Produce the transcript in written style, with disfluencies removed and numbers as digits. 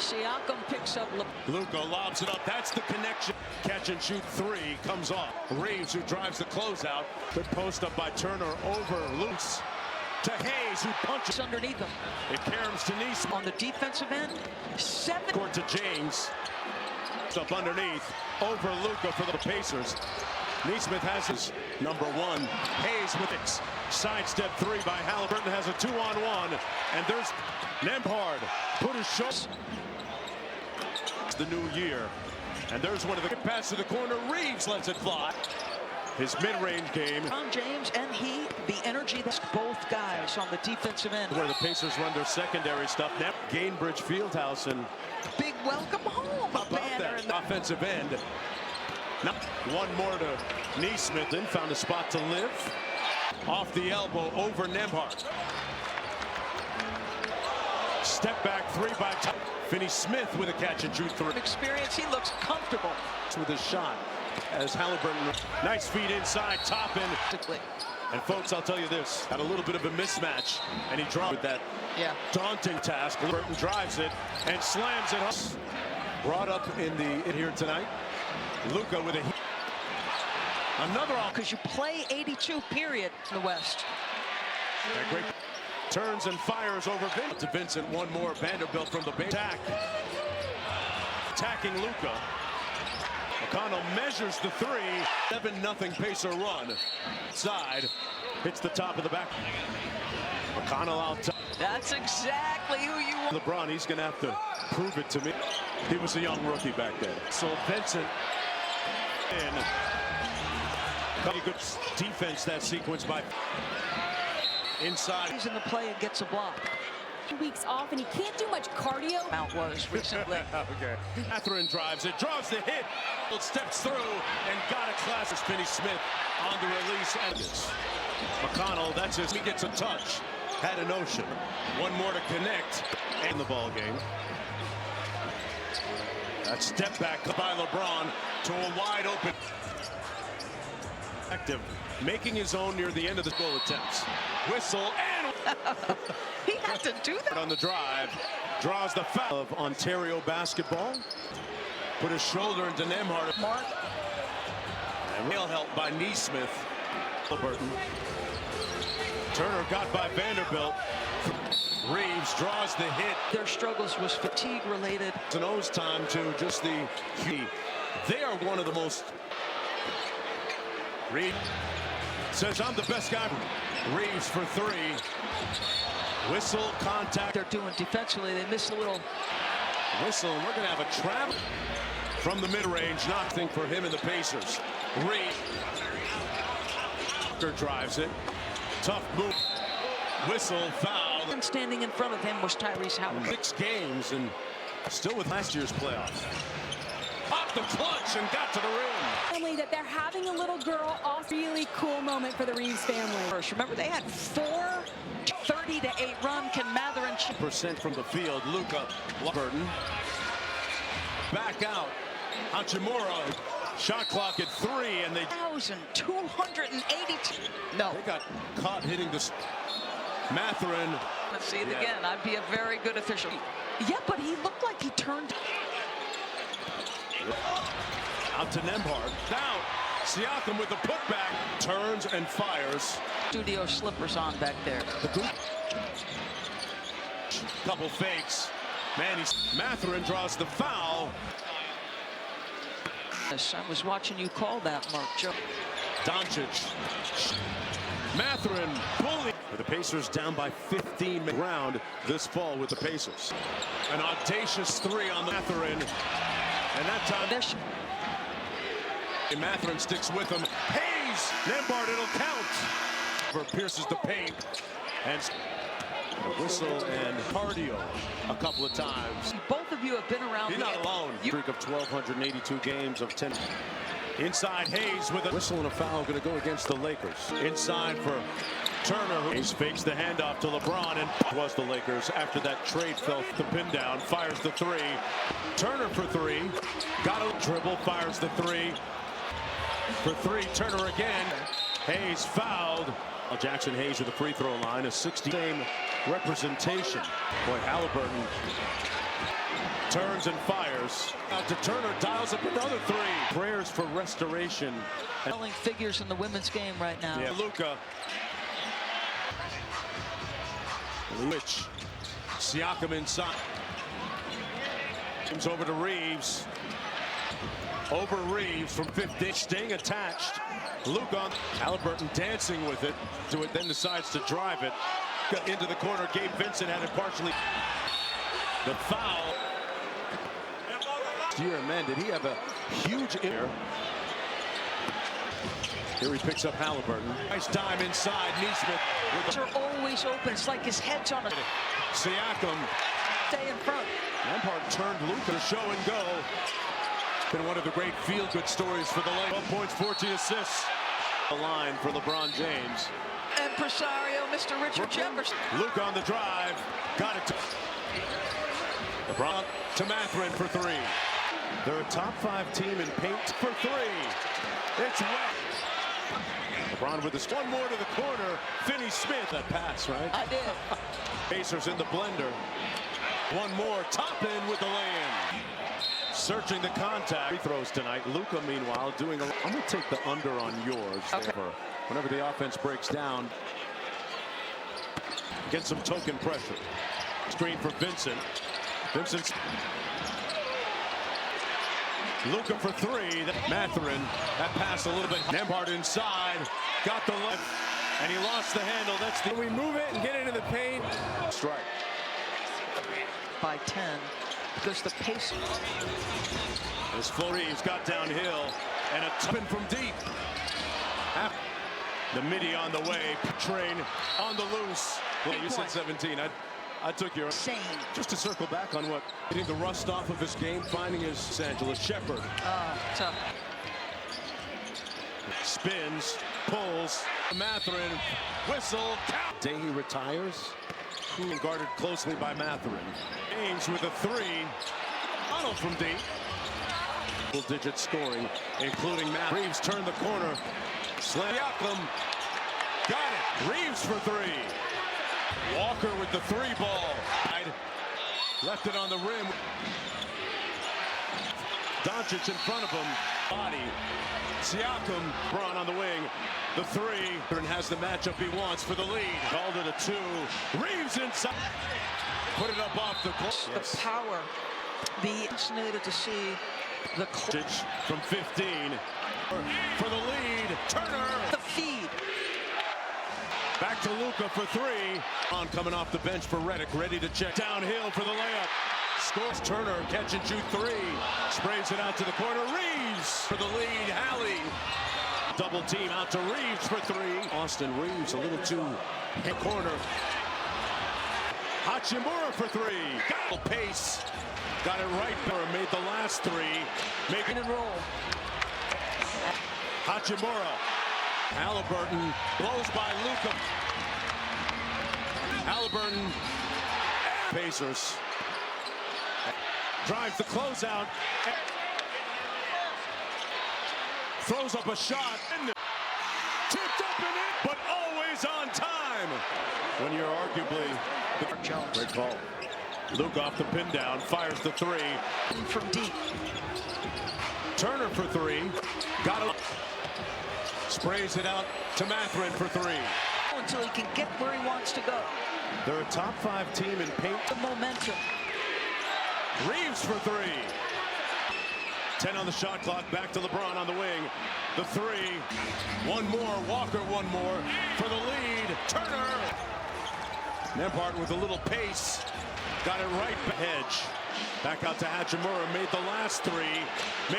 Siakam picks up. Luka lobs it up. That's the connection. Catch and shoot three comes off. Reeves, who drives the closeout. Good post up by Turner over Luce to Hayes, who punches Underneath him. It caroms to Nesmith On the defensive end, 7. Court to James. Up underneath over Luka for the Pacers. Nesmith has his number one. Hayes with it. Sidestep three by Halliburton, has a 2-on-1. And there's Nembhard. Put his shots. It's the new year. And there's one of the pass to the corner. Reeves lets it fly. His mid-range game. Tom James and he, the energy, that's both guys on the defensive end. Where the Pacers run their secondary stuff. Now Gainbridge Fieldhouse and Big welcome home. about that offensive end. Now, one more to Nesmith. Then found a spot to live. Off the elbow over Nembhard. Step back three by Finney-Smith with a catch and shoot three. Experience, he looks comfortable. With his shot as Halliburton. Nice feed inside, top in. And folks, I'll tell you this, had a little bit of a mismatch, and he dropped with that daunting task. Halliburton drives it and slams it home. Brought up in here tonight. Luka with another off. Because you play 82, period, in the West. Great. Turns and fires over Vincent. To Vincent, one more. Vanderbilt from the base. Attacking Luka. McConnell measures the three. 7-0 Pacer run. Side. Hits the top of the back. McConnell out top. That's exactly who you want. LeBron, he's going to have to prove it to me. He was a young rookie back then. So Vincent in. Pretty good defense, that sequence by inside. He's in the play and gets a block. 2 weeks off, and he can't do much cardio. Out was recently. Okay. Catherine drives it, draws the hit, steps through, and got a class. Finney-Smith on the release. McConnell, that's his. He gets a touch. Had a notion. One more to connect. And the ball game. That step back by LeBron to a wide open. Active, making his own near the end of the goal attempts. Whistle and he had to do that on the drive. Draws the foul of Ontario basketball. Put his shoulder into Nembhard. Mark. And real help by Nesmith. Halliburton. Turner got by Vanderbilt. Reeves draws the hit. Their struggles was fatigue related. It's an O's time to just the key. They are one of the most. Reeves says, I'm the best guy. Reeves for three. Whistle, contact. They're doing defensively. They miss a little. Whistle, and we're going to have a trap from the mid-range. Nothing for him and the Pacers. Reeves drives it. Tough move. Whistle, foul. And standing in front of him was Tyrese Howard. 6 games and still with last year's playoffs. Off the clutch and got to the rim. Family that they're having a little girl off. Really cool moment for the Reeves family. First, remember they had 4 30-8 run. Can Mather and percent from the field. Luka Burton back out. Hachimura shot clock at 3 and they 1,282. No. They got caught hitting this. Mathurin. Let's see it again. I'd be a very good official. Yeah, but he looked like he turned. Out to Nembhard. Down. Siakam with the putback. Turns and fires. Studio slippers on back there. Couple fakes. Mathurin draws the foul. Yes, I was watching you call that, Mark Joe. Doncic. Mathurin pulling. The Pacers down by 15 round this fall with the Pacers. An audacious 3 on the Mathurin. And that time, Mathurin sticks with him. Hayes, Nembhard, it'll count. Pierces the paint. And a whistle and cardio a couple of times. Both of you have been around. He's not alone. Streak of 1,282 games of 10. Inside Hayes with a whistle and a foul going to go against the Lakers. Inside for Turner. Hayes fakes the handoff to LeBron and was the Lakers after that trade fell the pin down. Fires the 3. Turner for 3. Got a dribble. Fires the 3. For 3. Turner again. Hayes fouled. Jackson Hayes with the free throw line. A 60 game representation. Boy, Halliburton Turns and fires. Out to Turner, dials up another three. Prayers for restoration. Selling figures in the women's game right now. Yeah, Luka. Which Siakam inside. Comes over to Reeves. Over Reeves from 15, staying attached. Luka. Halliburton dancing with it. To it, then decides to drive it. Got into the corner. Gabe Vincent had it partially. The foul. Year, man, did he have a huge air? Here he picks up Halliburton. Nice dime inside. Neesmith. Are always open. It's like his head's on a. Siakam. Stay in front. Lampard turned Luka to show and go. Been one of the great feel-good stories for the Lakers. 12 points, 14 assists. The line for LeBron James. Impresario, Mr. Richard Jefferson. Luka on the drive. Got it to LeBron to Mathurin for three. They're a top 5 team in paint for three. It's wet. LeBron with this one more to the corner. Finney Smith. That pass, right? I did. Pacers in the blender. One more. Top in with the lay-in. Searching the contact. Free throws tonight. Luka, meanwhile, doing I'm going to take the under on yours. Okay. Whenever the offense breaks down. Get some token pressure. Screen for Vincent. Vincent's. Luka for three. Mathurin. That pass a little bit. Nembhard inside. Got the left. And he lost the handle. That's the. We move it and get into the paint. Strike. By 10. Because the pace. As Flores got downhill. And a spin from deep. The midi on the way. Train on the loose. Well, you said 17. I took your Insane. Just to circle back on what getting the rust off of his game, finding his Los Angeles Shepherd. Tough. Spins, pulls, Mathurin, whistle, count. Day he retires. Guarded closely by Mathurin. James with a three. Arnold from deep. Double-digit scoring, including Matt. Reeves turned the corner. Siakam got it. Reeves for three. Walker with the three ball. Left it on the rim. Doncic in front of him. Body. Siakam. Braun on the wing. The three. And has the matchup he wants for the lead. Called it a two. Reeves inside. Put it up off the glass. The power. Be fascinated to see the Doncic from 15. For the lead. Turner. The feed. Back to Luka for three. On coming off the bench for Redick, ready to check downhill for the layup. Scores. Turner catch and shoot three. Sprays it out to the corner. Reeves for the lead. Hallie. Double team out to Reeves for three. Austin Reeves a little too hit corner. Hachimura for three. Got the pace. Got it right there. Made the last three. Make it and roll. Hachimura. Halliburton blows by Luka. Halliburton. Pacers. Drives the closeout. Throws up a shot. Tipped up and in, but always on time. When you're arguably Jones. great call. Luka off the pin down. Fires the three. From deep. Turner for three. Got it. Sprays it out to Mathurin for three. Until he can get where he wants to go. They're a top 5 team in paint. The momentum. Reeves for three. 10 on the shot clock. Back to LeBron on the wing. The three. One more. Walker one more. For the lead. Turner. Nembhard with a little pace. Got it right. Hedge. Back out to Hachimura. Made the last three. Make